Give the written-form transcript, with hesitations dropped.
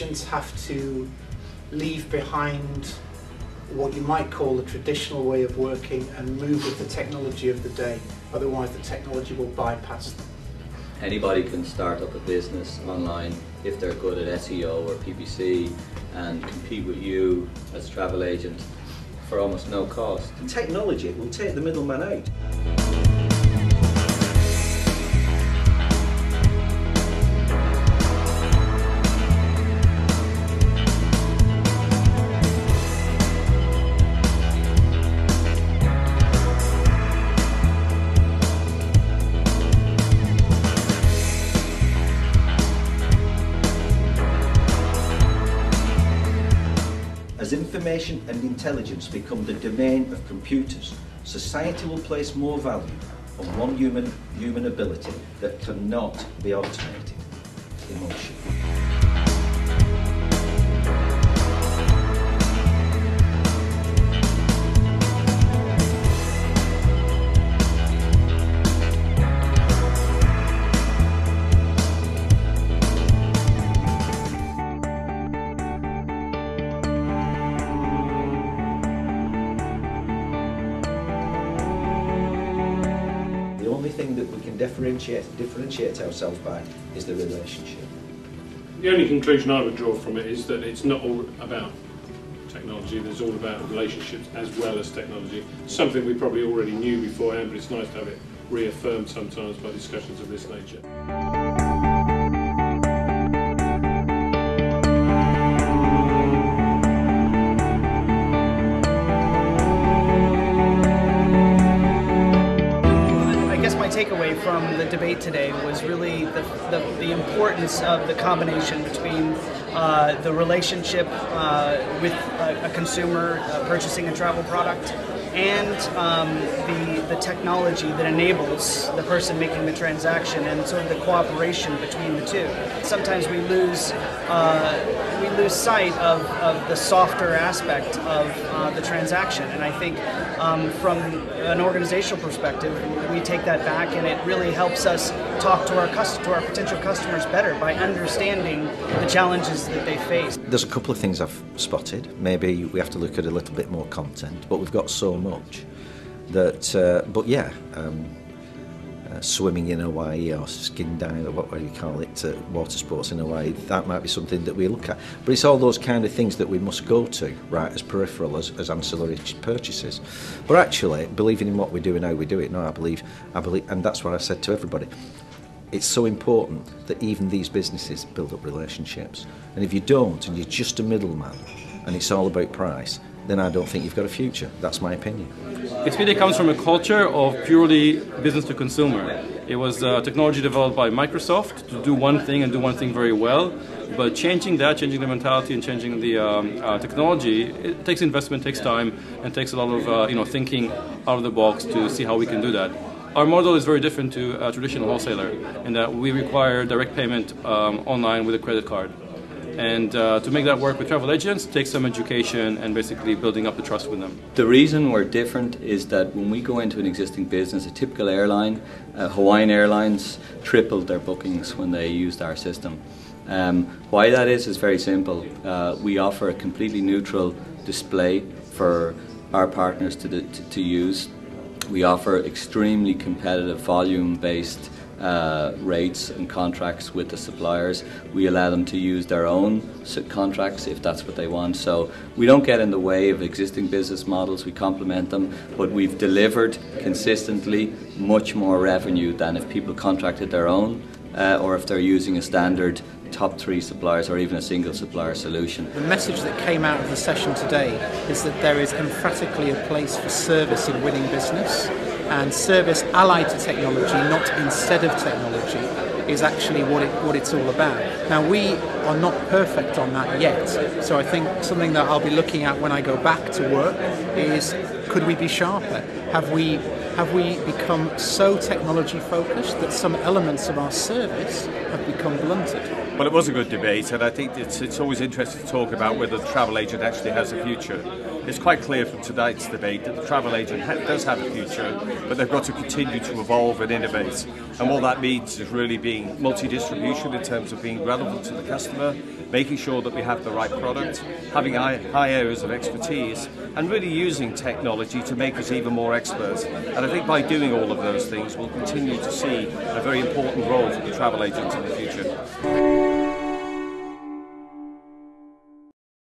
agents have to leave behind what you might call the traditional way of working and move with the technology of the day. Otherwise the technology will bypass them. Anybody can start up a business online if they're good at SEO or PPC and compete with you as a travel agent for almost no cost. Technology will take the middleman out. As information and intelligence become the domain of computers, society will place more value on one human ability that cannot be automated: emotion. The only thing that we can differentiate ourselves by is the relationship. The only conclusion I would draw from it is that it's not all about technology, there's all about relationships as well as technology. Something we probably already knew beforehand, but it's nice to have it reaffirmed sometimes by discussions of this nature. Takeaway from the debate today was really the importance of the combination between the relationship with a consumer purchasing a travel product and the technology that enables the person making the transaction, and sort of the cooperation between the two. Sometimes we lose sight of the softer aspect of the transaction, and I think from an organizational perspective, we take that back, and it really helps us talk to our potential customers better by understanding the challenges that they face. There's a couple of things I've spotted. Maybe we have to look at a little bit more content, but we've got so much that, but yeah, swimming in Hawaii or skin diving, or what do you call it, water sports in Hawaii, that might be something that we look at. But it's all those kind of things that we must go to, right, as peripheral, as ancillary purchases. But actually, believing in what we're doing, how we do it, no, I believe, and that's what I said to everybody. It's so important that even these businesses build up relationships. And if you don't, and you're just a middleman, and it's all about price, then I don't think you've got a future. That's my opinion. Expedia comes from a culture of purely business to consumer. It was technology developed by Microsoft to do one thing and do one thing very well. But changing the mentality and changing the technology, it takes investment, takes time, and takes a lot of thinking out of the box to see how we can do that. Our model is very different to a traditional wholesaler in that we require direct payment online with a credit card. And to make that work with travel agents takes some education and basically building up the trust with them. The reason we're different is that when we go into an existing business, a typical airline, Hawaiian Airlines, tripled their bookings when they used our system. Why that is very simple. We offer a completely neutral display for our partners to use. We offer extremely competitive volume-based rates and contracts with the suppliers. We allow them to use their own contracts if that's what they want. So we don't get in the way of existing business models, we complement them, but we've delivered consistently much more revenue than if people contracted their own or if they're using a standard top 3 suppliers or even a single supplier solution. The message that came out of the session today is that there is emphatically a place for service in winning business, and service allied to technology, not instead of technology, is actually what it's all about. Now, we are not perfect on that yet, so I think something that I'll be looking at when I go back to work is, could we be sharper? Have we become so technology focused that some elements of our service have become blunted? Well, it was a good debate, and I think it's always interesting to talk about whether the travel agent actually has a future. It's quite clear from tonight's debate that the travel agent does have a future, but they've got to continue to evolve and innovate. And what that means is really being multi-distribution in terms of being relevant to the customer, making sure that we have the right product, having high areas of expertise, and really using technology to make us even more expert. And I think by doing all of those things, we'll continue to see a very important role for the travel agent in the future.